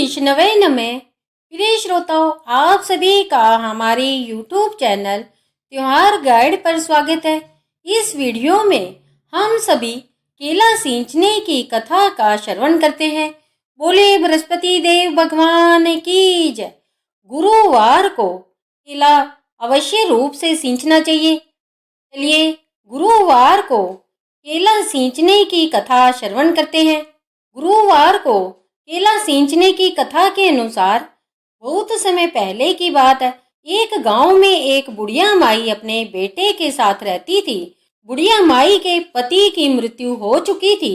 विष्णवे नमः। प्रिय श्रोताओं, आप सभी का हमारे YouTube चैनल त्योहार गाइड पर स्वागत है। इस वीडियो में हम सभी केला सींचने की कथा का श्रवण करते हैं। बोले बृहस्पति देव भगवान की जय। गुरुवार को केला अवश्य रूप से सींचना चाहिए। चलिए गुरुवार को केला सींचने की कथा श्रवण करते हैं। गुरुवार को केला सींचने की कथा के अनुसार बहुत समय पहले की बात है। एक गांव में एक बुढ़िया माई अपने बेटे के साथ रहती थी। बुढ़िया माई के पति की मृत्यु हो चुकी थी।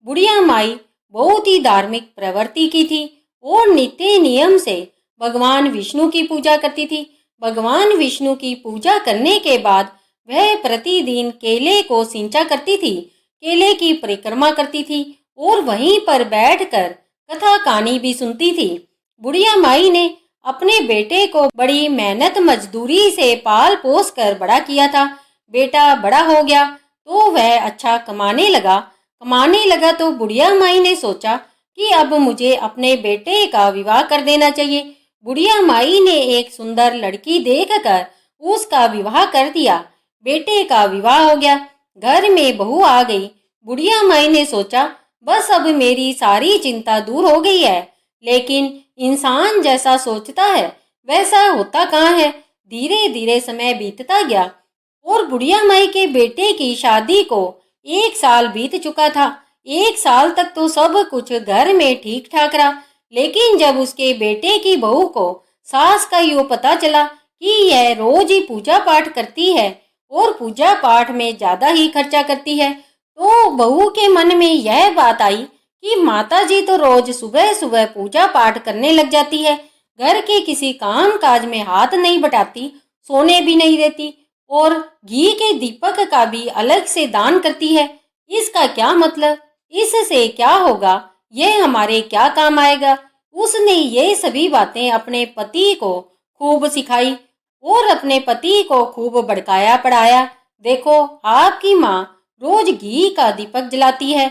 बुढ़िया माई बहुत ही धार्मिक प्रवृत्ति की थी और नित्य नियम से भगवान विष्णु की पूजा करती थी। भगवान विष्णु की पूजा करने के बाद वह प्रतिदिन केले को सिंचा करती थी, केले की परिक्रमा करती थी और वहीं पर बैठकर कथा कहानी भी सुनती थी। बुढ़िया माई ने अपने बेटे को बड़ी मेहनत मजदूरी से पाल पोस कर बड़ा किया था। बेटा बड़ा हो गया तो वह अच्छा कमाने लगा तो बुढ़िया माई ने सोचा कि अब मुझे अपने बेटे का विवाह कर देना चाहिए। बुढ़िया माई ने एक सुंदर लड़की देखकर उसका विवाह कर दिया। बेटे का विवाह हो गया, घर में बहू आ गई। बुढ़िया माई ने सोचा बस अब मेरी सारी चिंता दूर हो गई है। लेकिन इंसान जैसा सोचता है वैसा होता कहाँ है। धीरे धीरे समय बीतता गया और बुढ़िया माई के बेटे की शादी को 1 साल बीत चुका था। 1 साल तक तो सब कुछ घर में ठीक ठाक रहा, लेकिन जब उसके बेटे की बहू को सास का यो पता चला कि यह रोज ही पूजा पाठ करती है और पूजा पाठ में ज्यादा ही खर्चा करती है, तो बहू के मन में यह बात आई कि माता जी तो रोज सुबह सुबह पूजा पाठ करने लग जाती है, घर के किसी काम काज में हाथ नहीं बटाती, सोने भी नहीं देती और घी के दीपक का भी अलग से दान करती है। इसका क्या मतलब, इससे क्या होगा, ये हमारे क्या काम आएगा। उसने ये सभी बातें अपने पति को खूब सिखाई और अपने पति को खूब भड़काया पढ़ाया। देखो आपकी माँ रोज घी का दीपक जलाती है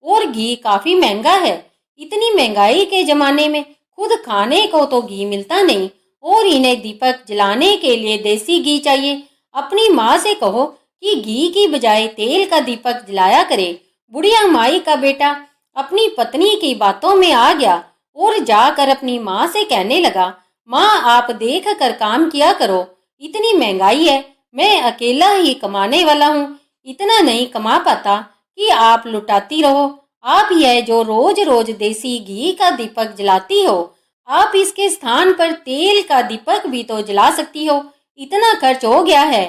और घी काफी महंगा है। इतनी महंगाई के जमाने में खुद खाने को तो घी मिलता नहीं और इन्हें दीपक जलाने के लिए देसी घी चाहिए। अपनी माँ से कहो कि घी की बजाय तेल का दीपक जलाया करे। बुढ़िया माई का बेटा अपनी पत्नी की बातों में आ गया और जाकर अपनी माँ से कहने लगा, माँ आप देख कर काम किया करो, इतनी महंगाई है, मैं अकेला ही कमाने वाला हूँ, इतना नहीं कमा पाता कि आप लुटाती रहो। आप यह जो रोज रोज देसी घी का दीपक जलाती हो, आप इसके स्थान पर तेल का दीपक भी तो जला सकती हो, इतना खर्च हो गया है।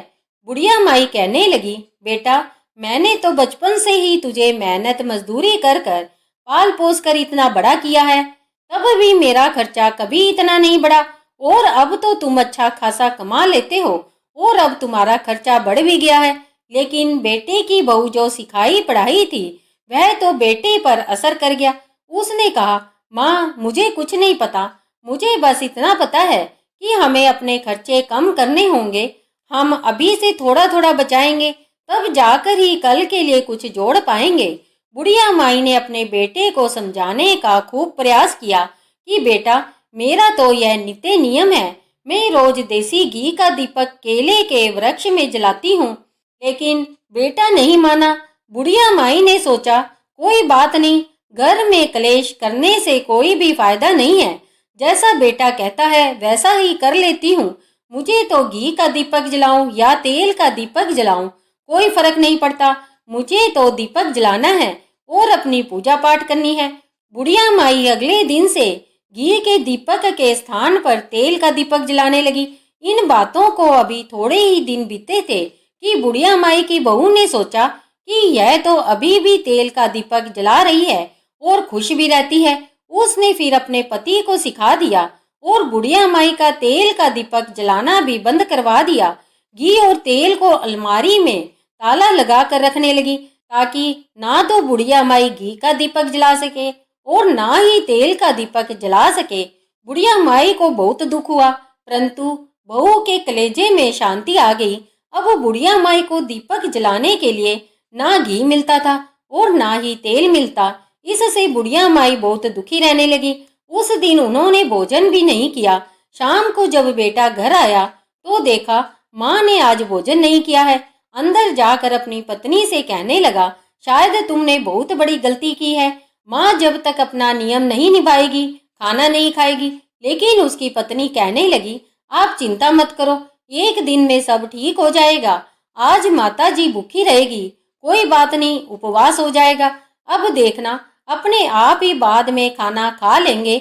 बुढ़िया माई कहने लगी, बेटा मैंने तो बचपन से ही तुझे मेहनत मजदूरी कर कर पाल पोस कर इतना बड़ा किया है, तब भी मेरा खर्चा कभी इतना नहीं बढ़ा और अब तो तुम अच्छा खासा कमा लेते हो और अब तुम्हारा खर्चा बढ़ भी गया है। लेकिन बेटे की बहू जो सिखाई पढ़ाई थी वह तो बेटे पर असर कर गया। उसने कहा, माँ मुझे कुछ नहीं पता, मुझे बस इतना पता है कि हमें अपने खर्चे कम करने होंगे। हम अभी से थोड़ा थोड़ा बचाएंगे, तब जाकर ही कल के लिए कुछ जोड़ पाएंगे। बुढ़िया माई ने अपने बेटे को समझाने का खूब प्रयास किया कि बेटा मेरा तो यह नित्य नियम है, मैं रोज देसी घी का दीपक केले के वृक्ष में जलाती हूँ। लेकिन बेटा नहीं माना। बुढ़िया माई ने सोचा कोई बात नहीं, घर में क्लेश करने से कोई भी फायदा नहीं है, जैसा बेटा कहता है वैसा ही कर लेती हूँ। मुझे तो घी का दीपक जलाऊं या तेल का दीपक जलाऊं कोई फर्क नहीं पड़ता, मुझे तो दीपक जलाना है और अपनी पूजा पाठ करनी है। बुढ़िया माई अगले दिन से घी के दीपक के स्थान पर तेल का दीपक जलाने लगी। इन बातों को अभी थोड़े ही दिन बीते थे कि बुढ़िया माई की बहू ने सोचा कि यह तो अभी भी तेल का दीपक जला रही है और खुश भी रहती है। उसने फिर अपने पति को सिखा दिया और बुढ़िया माई का तेल का दीपक जलाना भी बंद करवा दिया। घी और तेल को अलमारी में ताला लगा कर रखने लगी ताकि ना तो बुढ़िया माई घी का दीपक जला सके और ना ही तेल का दीपक जला सके। बुढ़िया माई को बहुत दुख हुआ, परंतु बहू के कलेजे में शांति आ गई। अब बुढ़िया माई को दीपक जलाने के लिए ना घी मिलता था और ना ही तेल मिलता। इससे बुढ़िया माई बहुत दुखी रहने लगी। उस दिन उन्होंने भोजन भी नहीं किया। शाम को जब बेटा घर आया तो देखा माँ ने आज भोजन नहीं किया है। अंदर जाकर अपनी पत्नी से कहने लगा, शायद तुमने बहुत बड़ी गलती की है। माँ जब तक अपना नियम नहीं निभाएगी खाना नहीं खाएगी। लेकिन उसकी पत्नी कहने लगी, आप चिंता मत करो, एक दिन में सब ठीक हो जाएगा। आज माता जी भूखी रहेगी, कोई बात नहीं, उपवास हो जाएगा। अब देखना अपने आप ही बाद में खाना खा लेंगे।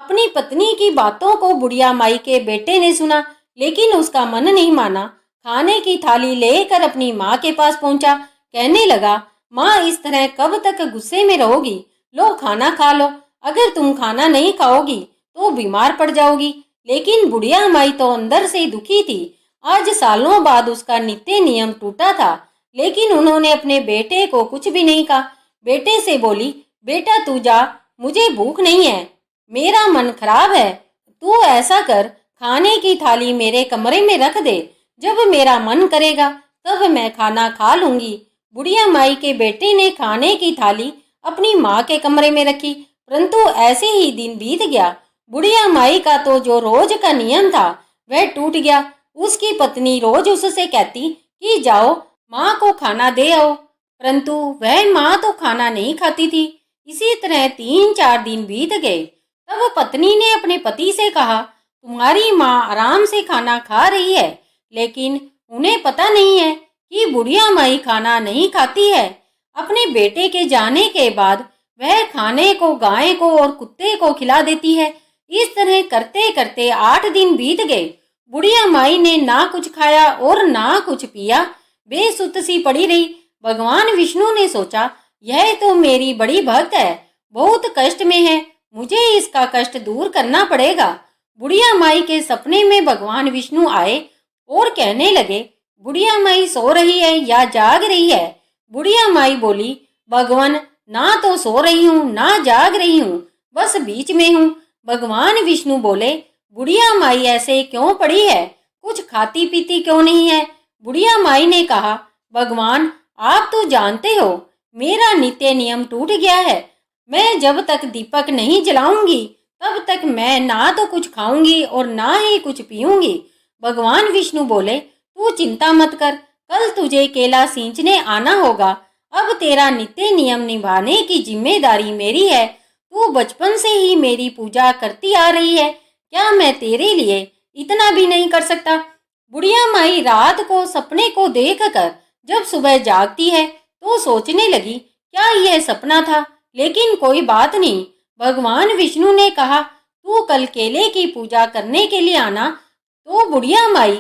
अपनी पत्नी की बातों को बुढ़िया माई के बेटे ने सुना, लेकिन उसका मन नहीं माना। खाने की थाली लेकर अपनी माँ के पास पहुंचा। कहने लगा, माँ इस तरह कब तक गुस्से में रहोगी? लो खाना खा लो। अगर तुम खाना नहीं खाओगी तो बीमार पड़ जाओगी। लेकिन बुढ़िया माई तो अंदर से दुखी थी। आज सालों बाद उसका नित्य नियम टूटा था, लेकिन उन्होंने अपने बेटे को कुछ भी नहीं कहा। बेटे से बोली, बेटा तू जा, मुझे भूख नहीं है, मेरा मन खराब है। तू ऐसा कर, खाने की थाली मेरे कमरे में रख दे, जब मेरा मन करेगा तब मैं खाना खा लूंगी। बुढ़िया माई के बेटे ने खाने की थाली अपनी माँ के कमरे में रखी, परंतु ऐसे ही दिन बीत गया। बुढ़िया माई का तो जो रोज का नियम था वह टूट गया। उसकी पत्नी रोज उससे कहती कि जाओ माँ को खाना दे आओ, परंतु वह माँ तो खाना नहीं खाती थी। इसी तरह 3-4 दिन बीत गए। तब पत्नी ने अपने पति से कहा, तुम्हारी माँ आराम से खाना खा रही है, लेकिन उन्हें पता नहीं है कि बुढ़िया माई खाना नहीं खाती है। अपने बेटे के जाने के बाद वह खाने को गाय को और कुत्ते को खिला देती है। इस तरह करते करते 8 दिन बीत गए। बुढ़िया माई ने ना कुछ खाया और ना कुछ पिया, बेसुध सी पड़ी रही। भगवान विष्णु ने सोचा, यह तो मेरी बड़ी भक्त है, बहुत कष्ट में है, मुझे इसका कष्ट दूर करना पड़ेगा। बुढ़िया माई के सपने में भगवान विष्णु आए और कहने लगे, बुढ़िया माई सो रही है या जाग रही है? बुढ़िया माई बोली, भगवान ना तो सो रही हूँ ना जाग रही हूँ, बस बीच में हूँ। भगवान विष्णु बोले, बुढ़िया माई ऐसे क्यों पड़ी है, कुछ खाती पीती क्यों नहीं है? बुढ़िया माई ने कहा, भगवान आप तो जानते हो मेरा नित्य नियम टूट गया है। मैं जब तक दीपक नहीं जलाऊंगी तब तक मैं ना तो कुछ खाऊंगी और ना ही कुछ पीऊंगी। भगवान विष्णु बोले, तू चिंता मत कर, कल तुझे केला सींचने आना होगा। अब तेरा नित्य नियम निभाने की जिम्मेदारी मेरी है। तू बचपन से ही मेरी पूजा करती आ रही है, क्या मैं तेरे लिए इतना भी नहीं कर सकता? बुढ़िया माई रात को सपने को देखकर जब सुबह जागती है तो सोचने लगी, क्या यह सपना था? लेकिन कोई बात नहीं। भगवान विष्णु ने कहा, तू कल केले की पूजा करने के लिए आना। तो बुढ़िया माई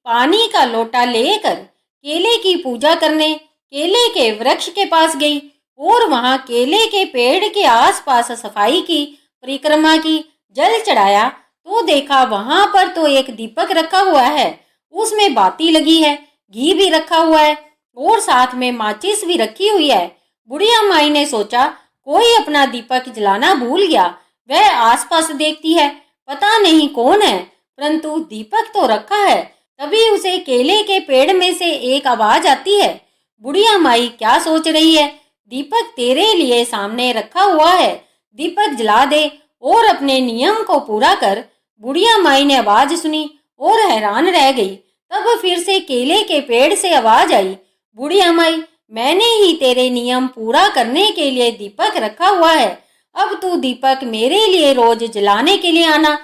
पानी का लोटा लेकर केले की पूजा करने केले के वृक्ष के पास गई और वहां केले के पेड़ के आसपास सफाई की, परिक्रमा की, जल चढ़ाया तो देखा वहां पर तो एक दीपक रखा हुआ है, उसमें बाती लगी है, घी भी रखा हुआ है और साथ में माचिस भी रखी हुई है। बुढ़िया माई ने सोचा, कोई अपना दीपक जलाना भूल गया। वह आसपास देखती है, पता नहीं कौन है, परंतु दीपक तो रखा है। तभी उसे केले के पेड़ में से एक आवाज आती है, बुढ़िया माई क्या सोच रही है? दीपक तेरे लिए सामने रखा हुआ है, दीपक जला दे और अपने नियम को पूरा कर। बुढ़िया माई ने आवाज सुनी और हैरान रह गई। तब फिर से केले के पेड़ से आवाज आई, बुढ़िया माई मैंने ही तेरे नियम पूरा करने के लिए दीपक रखा हुआ है, अब तू दीपक मेरे लिए रोज जलाने के लिए आना।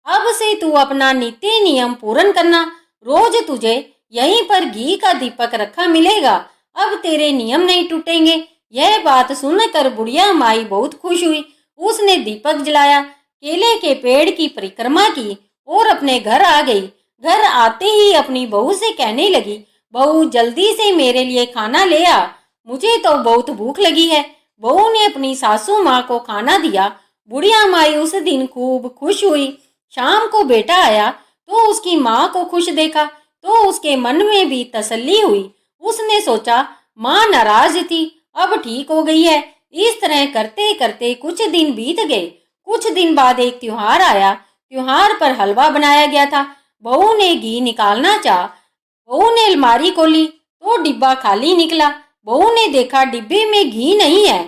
अब से तू अपना नित्य नियम पूर्ण करना, रोज तुझे यहीं पर घी का दीपक रखा मिलेगा, अब तेरे नियम नहीं टूटेंगे। यह बात सुनकर बुढ़िया माई बहुत खुश हुई। उसने दीपक जलाया, केले के पेड़ की परिक्रमा की और अपने घर आ गई। घर आते ही अपनी बहू से कहने लगी, बहू जल्दी से मेरे लिए खाना ले आ, मुझे तो बहुत भूख लगी है। बहू ने अपनी सासू माँ को खाना दिया। बुढ़िया माई उस दिन खूब खुश हुई। शाम को बेटा आया तो उसकी माँ को खुश देखा तो उसके मन में भी तसल्ली हुई। उसने सोचा, माँ नाराज थी, अब ठीक हो गई है। इस तरह करते करते कुछ दिन बीत गए। कुछ दिन बाद एक त्योहार आया। त्योहार पर हलवा बनाया गया था। बहू ने घी निकालना चाहा। बहू ने अलमारी खोली तो डिब्बा खाली निकला। बहू ने देखा डिब्बे में घी नहीं है।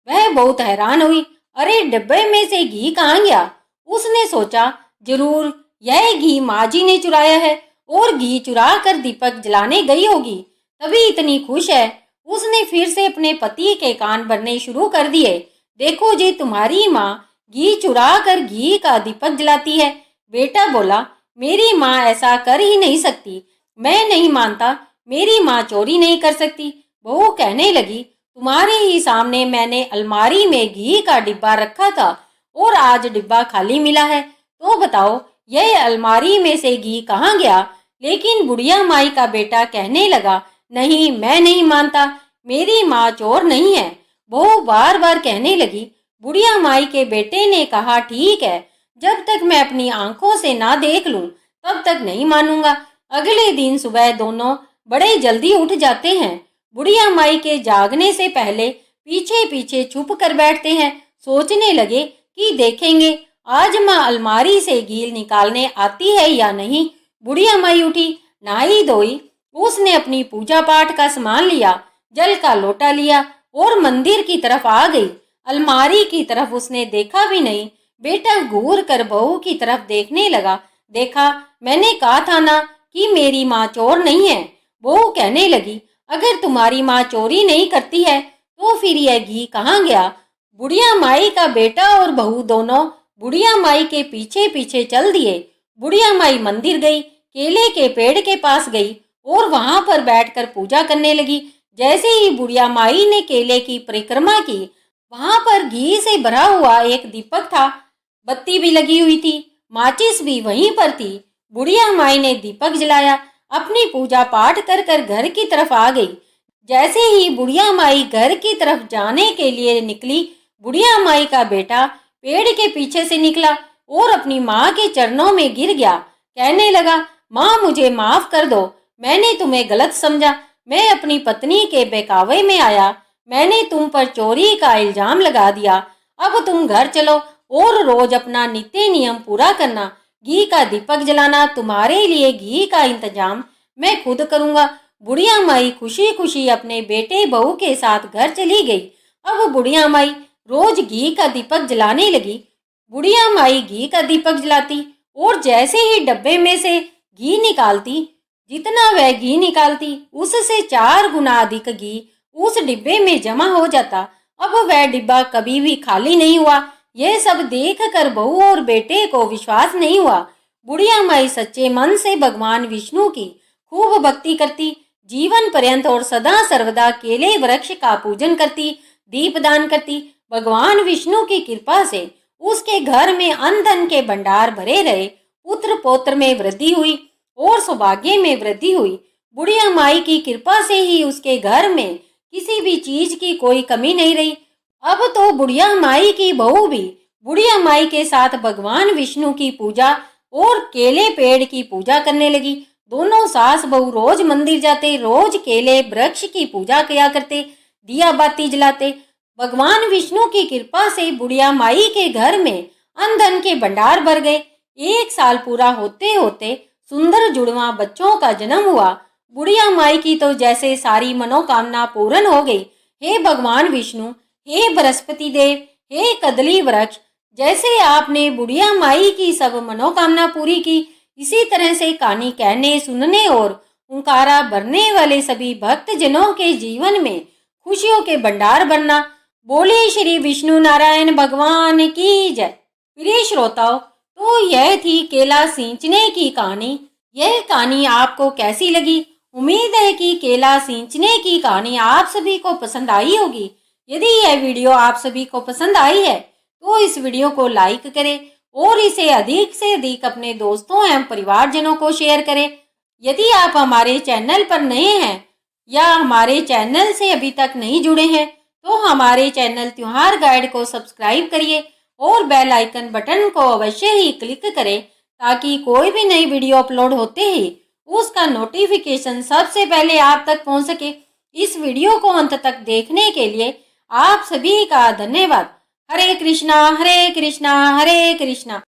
वह बहुत हैरान हुई। अरे डिब्बे में से घी कहाँ गया? उसने सोचा जरूर यह घी माँ जी ने चुराया है और घी चुरा कर दीपक जलाने गई होगी, तभी इतनी खुश है। उसने फिर से अपने पति के कान भरने शुरू कर दिए। देखो जी, तुम्हारी माँ घी चुरा कर घी का दीपक जलाती है। बेटा बोला, मेरी माँ ऐसा कर ही नहीं सकती। मैं नहीं मानता, मेरी माँ चोरी नहीं कर सकती। बहू कहने लगी, तुम्हारे ही सामने मैंने अलमारी में घी का डिब्बा रखा था और आज डिब्बा खाली मिला है, तो बताओ यह अलमारी में से घी कहाँ गया? लेकिन बुढ़िया माई का बेटा कहने लगा, नहीं, मैं नहीं मानता, मेरी माँ चोर नहीं है। बहू बार बार कहने लगी। बुढ़िया माई के बेटे ने कहा, ठीक है, जब तक मैं अपनी आंखों से ना देख लूं तब तक नहीं मानूंगा। अगले दिन सुबह दोनों बड़े जल्दी उठ जाते हैं। बुढ़िया माई के जागने से पहले पीछे पीछे छुप कर बैठते हैं। सोचने लगे कि देखेंगे आज माँ अलमारी से घी निकालने आती है या नहीं। बुढ़िया माई उठी, नहाई धोई, उसने अपनी पूजा पाठ का सामान लिया, जल का लोटा लिया और मंदिर की तरफ आ गई। अलमारी की तरफ उसने देखा भी नहीं। बेटा घूर कर बहू की तरफ देखने लगा। देखा, मैंने कहा था ना कि मेरी माँ चोर नहीं है। बहू कहने लगी, अगर तुम्हारी माँ चोरी नहीं करती है तो फिर यह घी कहाँ गया? बुढ़िया माई का बेटा और बहू दोनों बुढ़िया माई के पीछे पीछे चल दिए। बुढ़िया माई मंदिर गई, केले के पेड़ के पास गई और वहां पर बैठकर पूजा करने लगी। जैसे ही बुढ़िया माई ने केले की परिक्रमा की, वहां पर घी से भरा हुआ एक दीपक था। बत्ती भी लगी हुई थी, माचिस भी वहीं पर थी। बुढ़िया माई ने दीपक जलाया, अपनी पूजा पाठ कर कर घर की तरफ आ गई। जैसे ही बुढ़िया माई घर की तरफ जाने के लिए निकली, बुढ़िया माई का बेटा पेड़ के पीछे से निकला और अपनी माँ के चरणों में गिर गया। कहने लगा, माँ मुझे माफ कर दो, मैंने तुम्हें गलत समझा। मैं अपनी पत्नी के बहकावे में आया, मैंने तुम पर चोरी का इल्जाम लगा दिया। अब तुम घर चलो और रोज अपना नित्य नियम पूरा करना। घी का दीपक जलाना, तुम्हारे लिए घी का इंतजाम मैं खुद करूंगा। बुढ़िया माई खुशी खुशी अपने बेटे बहू के साथ घर चली गई। अब बुढ़िया माई रोज घी का दीपक जलाने लगी। बुढ़िया माई घी का दीपक जलाती और जैसे ही डब्बे में से घी निकालती, जितना वह घी निकालती उससे 4 गुना अधिक घी उस डिब्बे में जमा हो जाता। अब वह डिब्बा कभी भी खाली नहीं हुआ। यह सब देख कर बहू और बेटे को विश्वास नहीं हुआ। बुढ़िया माई सच्चे मन से भगवान विष्णु की खूब भक्ति करती, जीवन पर्यंत और सदा सर्वदा केले वृक्ष का पूजन करती, दीपदान करती। भगवान विष्णु की कृपा से उसके घर में अन्न धन के भंडार भरे रहे। पुत्र पौत्र में वृद्धि हुई और सौभाग्य में वृद्धि हुई। बुढ़िया माई की कृपा से ही उसके घर में किसी भी चीज की कोई कमी नहीं रही। अब तो बुढ़िया माई की बहू भी बुढ़िया माई के साथ भगवान विष्णु की पूजा और केले पेड़ की पूजा करने लगी। दोनों सास बहू रोज मंदिर जाते, रोज केले वृक्ष की पूजा किया करते, दिया बाती जलाते। भगवान विष्णु की कृपा से बुढ़िया माई के घर में अन्न धन के भंडार भर गए। 1 साल पूरा होते होते सुंदर जुड़वा बच्चों का जन्म हुआ। बुढ़िया माई की तो जैसे सारी मनोकामना पूर्ण हो गई। हे भगवान विष्णु, हे बृहस्पति देव, हे कदली वृक्ष, जैसे आपने बुढ़िया माई की सब मनोकामना पूरी की, इसी तरह से कहानी कहने सुनने और उंकारा भरने वाले सभी भक्त जनों के जीवन में खुशियों के भंडार भरना। बोले श्री विष्णु नारायण भगवान की जय। प्रिय श्रोताओं, तो यह थी केला सींचने की कहानी। यह कहानी आपको कैसी लगी? उम्मीद है कि केला सींचने की कहानी आप सभी को पसंद आई होगी। यदि यह वीडियो आप सभी को पसंद आई है तो इस वीडियो को लाइक करें और इसे अधिक से अधिक अपने दोस्तों एवं परिवारजनों को शेयर करें। यदि आप हमारे चैनल पर नए हैं या हमारे चैनल से अभी तक नहीं जुड़े हैं तो हमारे चैनल त्योहार गाइड को सब्सक्राइब करिए और बेल आइकन बटन को अवश्य ही क्लिक करें ताकि कोई भी नई वीडियो अपलोड होते ही उसका नोटिफिकेशन सबसे पहले आप तक पहुंच सके। इस वीडियो को अंत तक देखने के लिए आप सभी का धन्यवाद। हरे कृष्णा हरे कृष्णा हरे कृष्णा